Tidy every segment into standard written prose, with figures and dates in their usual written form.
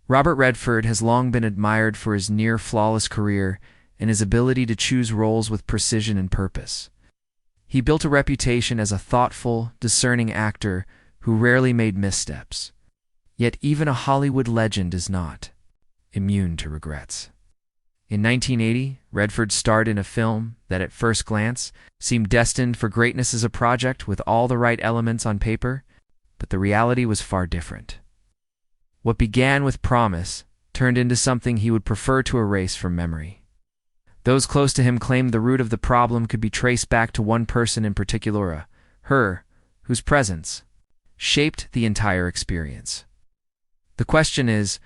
Robert Redford has long been admired for his near-flawless career and his ability to choose roles with precision and purpose. He built a reputation as a thoughtful, discerning actor who rarely made missteps. Yet even a Hollywood legend is not immune to regrets. In 1980, Redford starred in a film that at first glance seemed destined for greatness as a project with all the right elements on paper, but the reality was far different. What began with promise turned into something he would prefer to erase from memory. Those close to him claimed the root of the problem could be traced back to one person in particular, her, whose presence shaped the entire experience. The question is,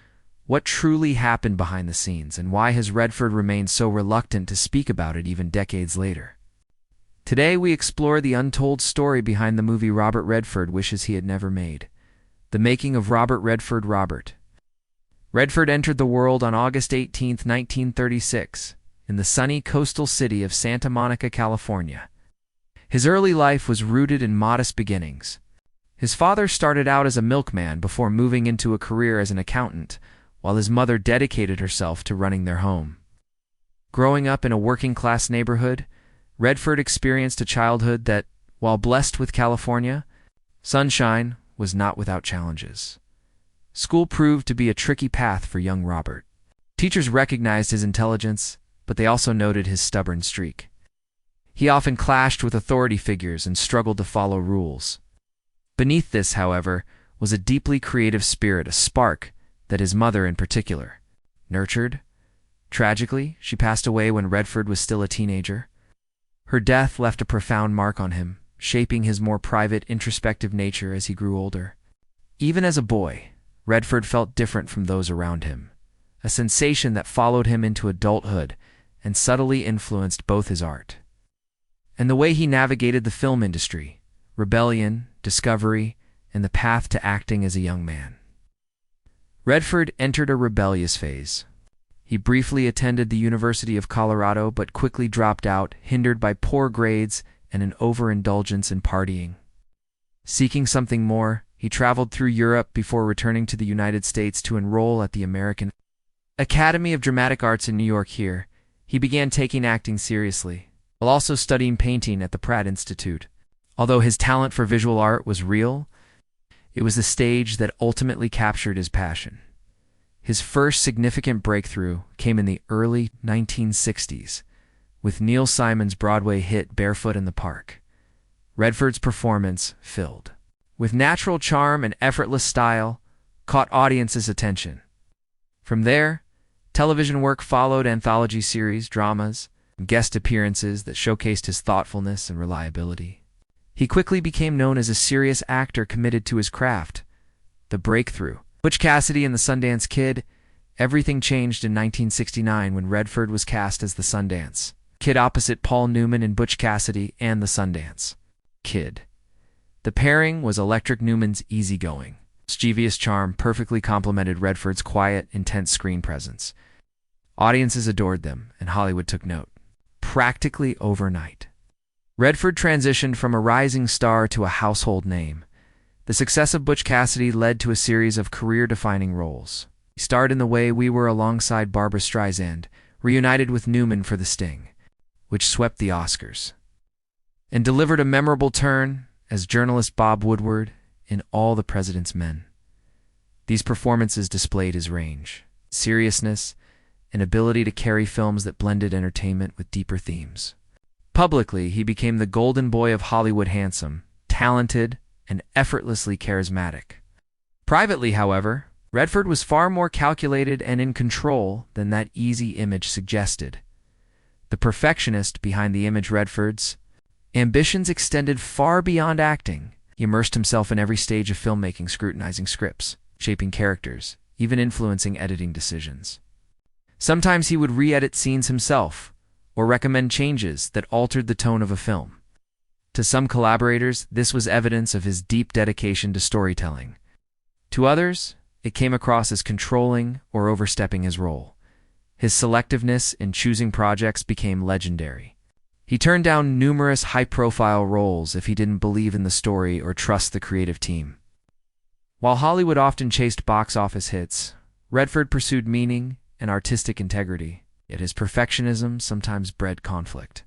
what truly happened behind the scenes, and why has Redford remained so reluctant to speak about it even decades later? Today we explore the untold story behind the movie Robert Redford wishes he had never made. The making of Robert Redford. Robert Redford entered the world on August 18, 1936, in the sunny coastal city of Santa Monica, California. His early life was rooted in modest beginnings. His father started out as a milkman before moving into a career as an accountant, while his mother dedicated herself to running their home. Growing up in a working-class neighborhood, Redford experienced a childhood that, while blessed with California sunshine, was not without challenges. School proved to be a tricky path for young Robert. Teachers recognized his intelligence, but they also noted his stubborn streak. He often clashed with authority figures and struggled to follow rules. Beneath this, however, was a deeply creative spirit, a spark that his mother in particular nurtured. Tragically, she passed away when Redford was still a teenager. Her death left a profound mark on him, shaping his more private, introspective nature as he grew older. Even as a boy, Redford felt different from those around him, a sensation that followed him into adulthood and subtly influenced both his art and the way he navigated the film industry, rebellion, discovery, and the path to acting as a young man. Redford entered a rebellious phase. He briefly attended the University of Colorado but quickly dropped out, hindered by poor grades and an overindulgence in partying. Seeking something more, he traveled through Europe before returning to the United States to enroll at the American Academy of Dramatic Arts in New York. Here, he began taking acting seriously, while also studying painting at the Pratt Institute. Although his talent for visual art was real, it was the stage that ultimately captured his passion. His first significant breakthrough came in the early 1960s, with Neil Simon's Broadway hit Barefoot in the Park. Redford's performance, filled with natural charm and effortless style, caught audiences' attention. From there, television work followed, anthology series, dramas, and guest appearances that showcased his thoughtfulness and reliability. He quickly became known as a serious actor committed to his craft. The breakthrough. Butch Cassidy and the Sundance Kid. Everything changed in 1969 when Redford was cast as the Sundance Kid opposite Paul Newman in Butch Cassidy and the Sundance Kid. The pairing was electric. Newman's easygoing, mischievous charm perfectly complemented Redford's quiet, intense screen presence. Audiences adored them, and Hollywood took note. Practically overnight, Redford transitioned from a rising star to a household name. The success of Butch Cassidy led to a series of career-defining roles. He starred in The Way We Were alongside Barbra Streisand, reunited with Newman for The Sting, which swept the Oscars, and delivered a memorable turn as journalist Bob Woodward in All the President's Men. These performances displayed his range, seriousness, and ability to carry films that blended entertainment with deeper themes. Publicly, he became the golden boy of Hollywood, handsome, talented, and effortlessly charismatic. Privately, however, Redford was far more calculated and in control than that easy image suggested. The perfectionist behind the image, Redford's ambitions extended far beyond acting. He immersed himself in every stage of filmmaking, scrutinizing scripts, shaping characters, even influencing editing decisions. Sometimes he would re-edit scenes himself, or recommend changes that altered the tone of a film. To some collaborators, this was evidence of his deep dedication to storytelling. To others, it came across as controlling or overstepping his role. His selectiveness in choosing projects became legendary. He turned down numerous high-profile roles if he didn't believe in the story or trust the creative team. While Hollywood often chased box office hits, Redford pursued meaning and artistic integrity, yet his perfectionism sometimes bred conflict.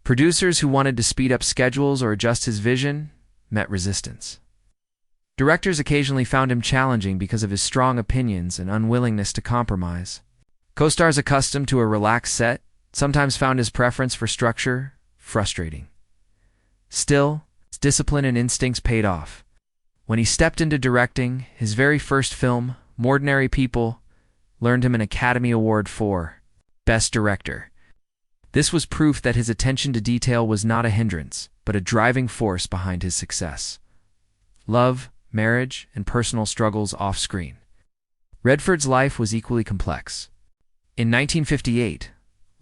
Producers who wanted to speed up schedules or adjust his vision met resistance. Directors occasionally found him challenging because of his strong opinions and unwillingness to compromise. Co-stars accustomed to a relaxed set sometimes found his preference for structure frustrating. Still, his discipline and instincts paid off. When he stepped into directing, his very first film, Ordinary People, earned him an Academy Award for Best Director. This was proof that his attention to detail was not a hindrance, but a driving force behind his success. Love, marriage, and personal struggles off-screen. Redford's life was equally complex. In 1958,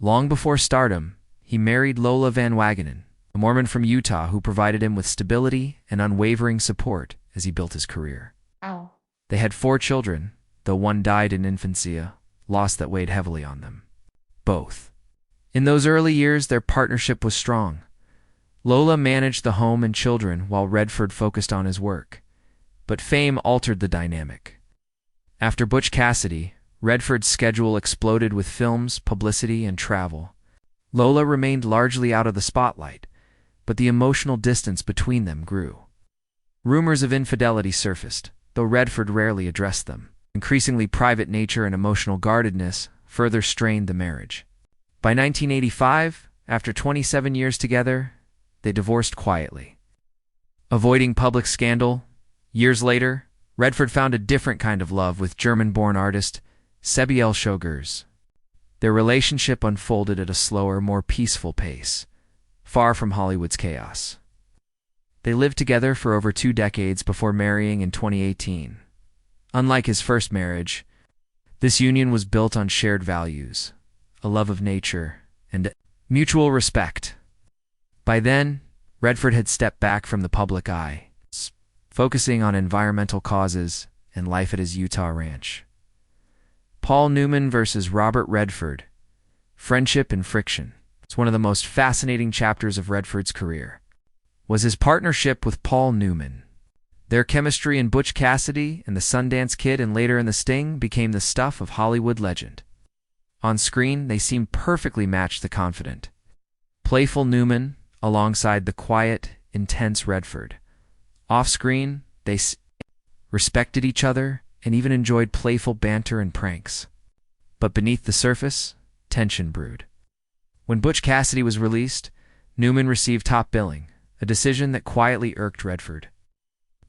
long before stardom, he married Lola Van Wagenen, a Mormon from Utah who provided him with stability and unwavering support as he built his career. Ow. They had 4 children, though one died in infancy, a loss that weighed heavily on them. Both. In those early years, their partnership was strong. Lola managed the home and children while Redford focused on his work. But fame altered the dynamic. After Butch Cassidy, Redford's schedule exploded with films, publicity, and travel. Lola remained largely out of the spotlight, but the emotional distance between them grew. Rumors of infidelity surfaced, though Redford rarely addressed them. Increasingly private nature and emotional guardedness further strained the marriage. By 1985, after 27 years together, they divorced quietly. Avoiding public scandal, years later, Redford found a different kind of love with German-born artist Sebiel Schogers. Their relationship unfolded at a slower, more peaceful pace, far from Hollywood's chaos. They lived together for over 2 decades before marrying in 2018. Unlike his first marriage, this union was built on shared values, a love of nature, and mutual respect. By then, Redford had stepped back from the public eye, focusing on environmental causes and life at his Utah ranch. Paul Newman versus Robert Redford, Friendship and Friction. It's one of the most fascinating chapters of Redford's career. Was his partnership with Paul Newman. Their chemistry in Butch Cassidy and the Sundance Kid and later in The Sting became the stuff of Hollywood legend. On screen, they seemed perfectly matched the confident, playful Newman alongside the quiet, intense Redford. Off-screen, they respected each other and even enjoyed playful banter and pranks. But beneath the surface, tension brewed. When Butch Cassidy was released, Newman received top billing, a decision that quietly irked Redford.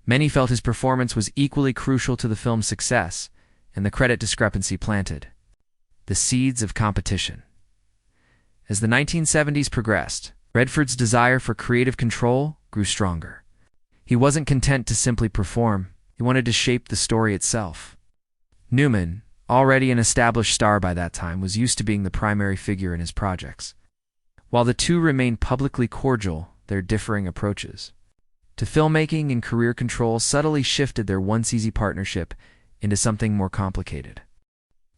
Many felt his performance was equally crucial to the film's success, and the credit discrepancy planted the seeds of competition. As the 1970s progressed, Redford's desire for creative control grew stronger. He wasn't content to simply perform, he wanted to shape the story itself. Newman, already an established star by that time, was used to being the primary figure in his projects. While the two remained publicly cordial, their differing approaches to filmmaking and career control subtly shifted their once-easy partnership into something more complicated.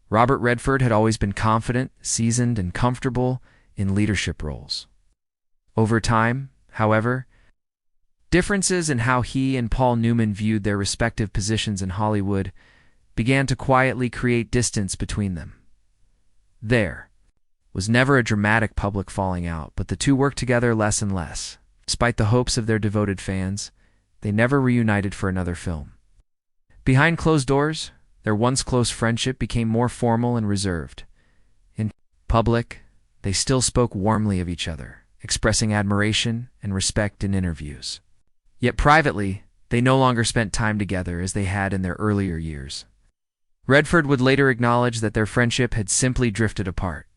Robert Redford had always been confident, seasoned, and comfortable in leadership roles. Over time, however, differences in how he and Paul Newman viewed their respective positions in Hollywood began to quietly create distance between them. There was never a dramatic public falling out, but the two worked together less and less. Despite the hopes of their devoted fans, they never reunited for another film. Behind closed doors, their once close friendship became more formal and reserved. In public, they still spoke warmly of each other, expressing admiration and respect in interviews. Yet privately, they no longer spent time together as they had in their earlier years. Redford would later acknowledge that their friendship had simply drifted apart,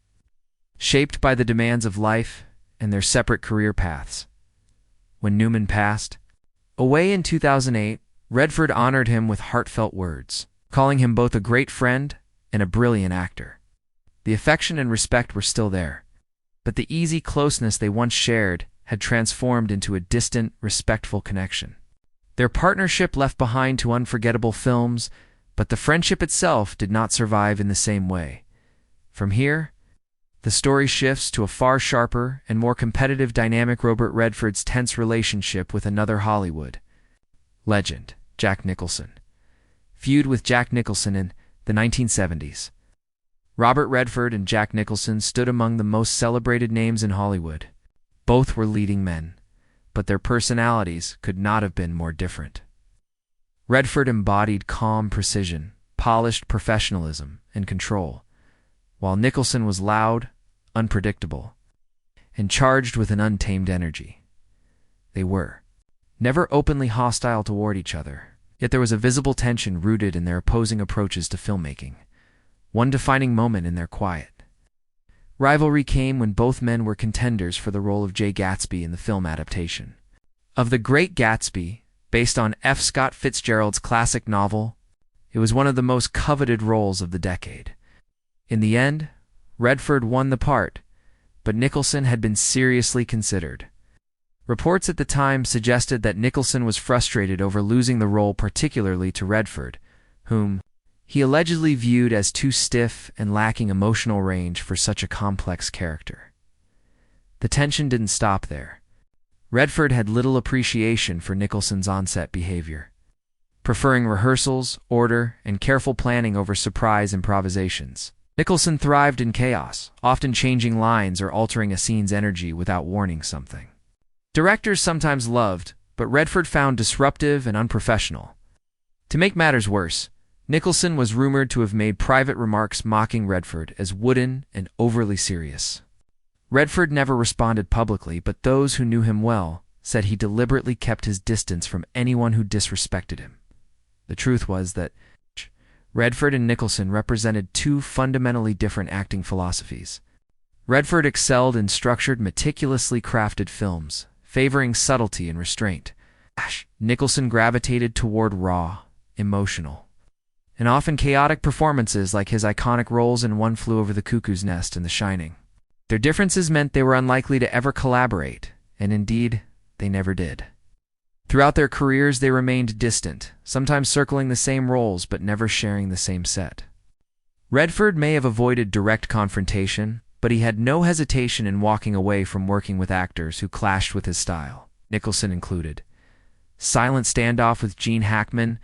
shaped by the demands of life and their separate career paths. When Newman passed away in 2008, Redford honored him with heartfelt words, calling him both a great friend and a brilliant actor. The affection and respect were still there, but the easy closeness they once shared had transformed into a distant, respectful connection. Their partnership left behind 2 unforgettable films, but the friendship itself did not survive in the same way. From here, the story shifts to a far sharper and more competitive dynamic: Robert Redford's tense relationship with another Hollywood legend, Jack Nicholson. Feud with Jack Nicholson in The 1970s. Robert Redford and Jack Nicholson stood among the most celebrated names in Hollywood. Both were leading men, but their personalities could not have been more different. Redford embodied calm precision, polished professionalism, and control, while Nicholson was loud, unpredictable, and charged with an untamed energy. They were never openly hostile toward each other, yet there was a visible tension rooted in their opposing approaches to filmmaking, one defining moment in their quiet. Rivalry came when both men were contenders for the role of Jay Gatsby in the film adaptation of The Great Gatsby, based on F. Scott Fitzgerald's classic novel. It was one of the most coveted roles of the decade. In the end, Redford won the part, but Nicholson had been seriously considered. Reports at the time suggested that Nicholson was frustrated over losing the role, particularly to Redford, whom he allegedly viewed as too stiff and lacking emotional range for such a complex character. The tension didn't stop there. Redford had little appreciation for Nicholson's on-set behavior, preferring rehearsals, order, and careful planning over surprise improvisations. Nicholson thrived in chaos, often changing lines or altering a scene's energy without warning something. Directors sometimes loved, but Redford found disruptive and unprofessional. To make matters worse, Nicholson was rumored to have made private remarks mocking Redford as wooden and overly serious. Redford never responded publicly, but those who knew him well said he deliberately kept his distance from anyone who disrespected him. The truth was that Redford and Nicholson represented two fundamentally different acting philosophies. Redford excelled in structured, meticulously crafted films, favoring subtlety and restraint. Nicholson gravitated toward raw, emotional, and often chaotic performances like his iconic roles in One Flew Over the Cuckoo's Nest and The Shining. Their differences meant they were unlikely to ever collaborate, and indeed, they never did. Throughout their careers, they remained distant, sometimes circling the same roles but never sharing the same set. Redford may have avoided direct confrontation, but he had no hesitation in walking away from working with actors who clashed with his style, Nicholson included. Silent standoff with Gene Hackman,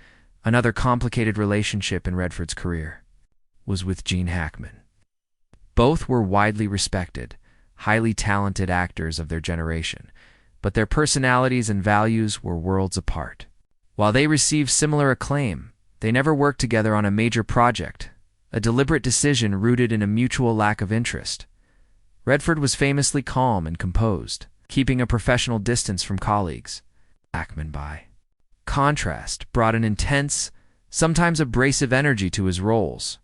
another complicated relationship in Redford's career, was with Gene Hackman. Both were widely respected, highly talented actors of their generation, but their personalities and values were worlds apart. While they received similar acclaim, they never worked together on a major project, a deliberate decision rooted in a mutual lack of interest. Redford was famously calm and composed, keeping a professional distance from colleagues. Hackman, by contrast, brought an intense, sometimes abrasive energy to his roles,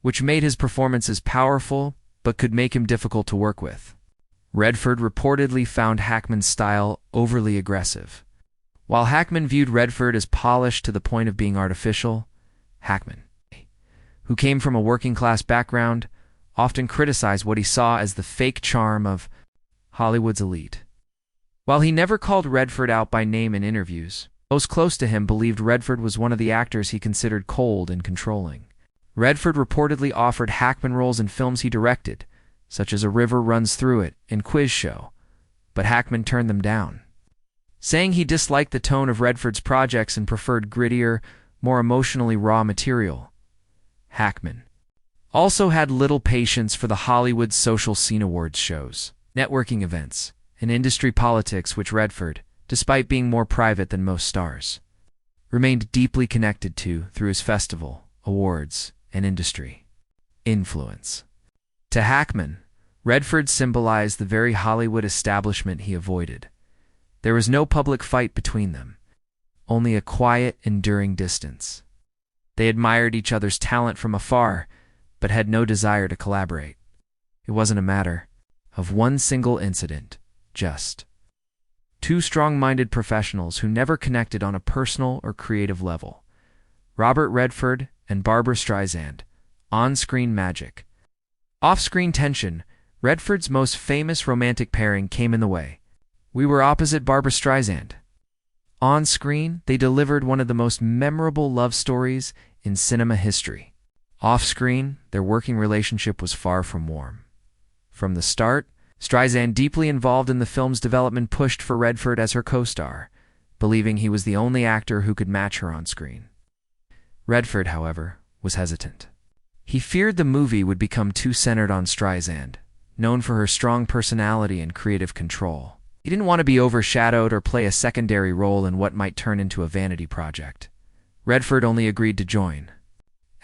which made his performances powerful but could make him difficult to work with. Redford reportedly found Hackman's style overly aggressive. While Hackman viewed Redford as polished to the point of being artificial, Hackman, who came from a working-class background, often criticized what he saw as the fake charm of Hollywood's elite. While he never called Redford out by name in interviews, those close to him believed Redford was one of the actors he considered cold and controlling. Redford reportedly offered Hackman roles in films he directed, such as A River Runs Through It and Quiz Show, but Hackman turned them down, saying he disliked the tone of Redford's projects and preferred grittier, more emotionally raw material. Hackman also had little patience for the Hollywood social scene awards shows, networking events, and industry politics which Redford, despite being more private than most stars, remained deeply connected to through his festival, awards, and industry influence. To Hackman, Redford symbolized the very Hollywood establishment he avoided. There was no public fight between them, only a quiet, enduring distance. They admired each other's talent from afar, but had no desire to collaborate. It wasn't a matter of one single incident, just two strong-minded professionals who never connected on a personal or creative level. Robert Redford and Barbra Streisand, on-screen magic. Off-screen tension, Redford's most famous romantic pairing came in the way. We were opposite Barbra Streisand. On-screen, they delivered one of the most memorable love stories in cinema history. Off-screen, their working relationship was far from warm. From the start, Streisand, deeply involved in the film's development, pushed for Redford as her co-star, believing he was the only actor who could match her on screen. Redford, however, was hesitant. He feared the movie would become too centered on Streisand, known for her strong personality and creative control. He didn't want to be overshadowed or play a secondary role in what might turn into a vanity project. Redford only agreed to join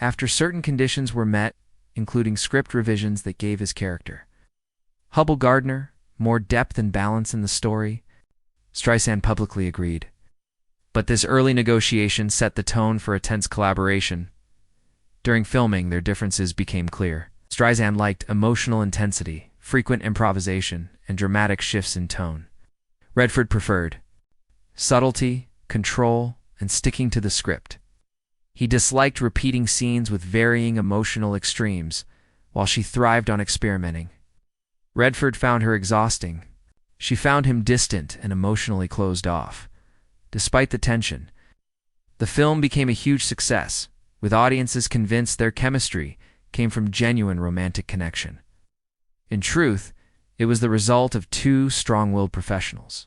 after certain conditions were met, including script revisions that gave his character Hubble Gardner more depth and balance in the story. Streisand publicly agreed. But this early negotiation set the tone for a tense collaboration. During filming, their differences became clear. Streisand liked emotional intensity, frequent improvisation, and dramatic shifts in tone. Redford preferred subtlety, control, and sticking to the script. He disliked repeating scenes with varying emotional extremes, while she thrived on experimenting. Redford found her exhausting. She found him distant and emotionally closed off. Despite the tension, the film became a huge success, with audiences convinced their chemistry came from genuine romantic connection. In truth, it was the result of two strong-willed professionals,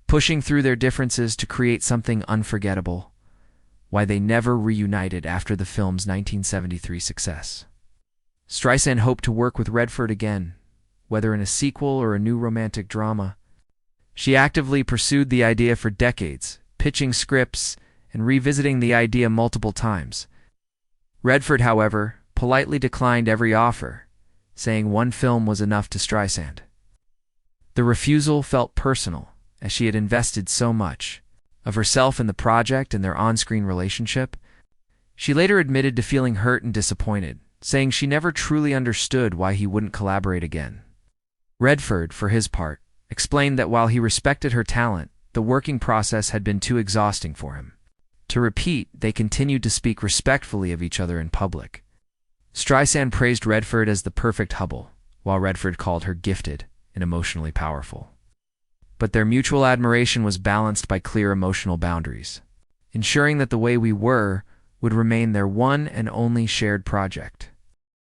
pushing through their differences to create something unforgettable. Why they never reunited after the film's 1973 success. Streisand hoped to work with Redford again, whether in a sequel or a new romantic drama. She actively pursued the idea for decades, pitching scripts and revisiting the idea multiple times. Redford, however, politely declined every offer, saying one film was enough to Streisand. The refusal felt personal, as she had invested so much of herself in the project and their on-screen relationship. She later admitted to feeling hurt and disappointed, saying she never truly understood why he wouldn't collaborate again. Redford, for his part, explained that while he respected her talent, the working process had been too exhausting for him. To repeat, they continued to speak respectfully of each other in public. Streisand praised Redford as the perfect Hubble, while Redford called her gifted and emotionally powerful. But their mutual admiration was balanced by clear emotional boundaries, ensuring that The Way We Were would remain their one and only shared project.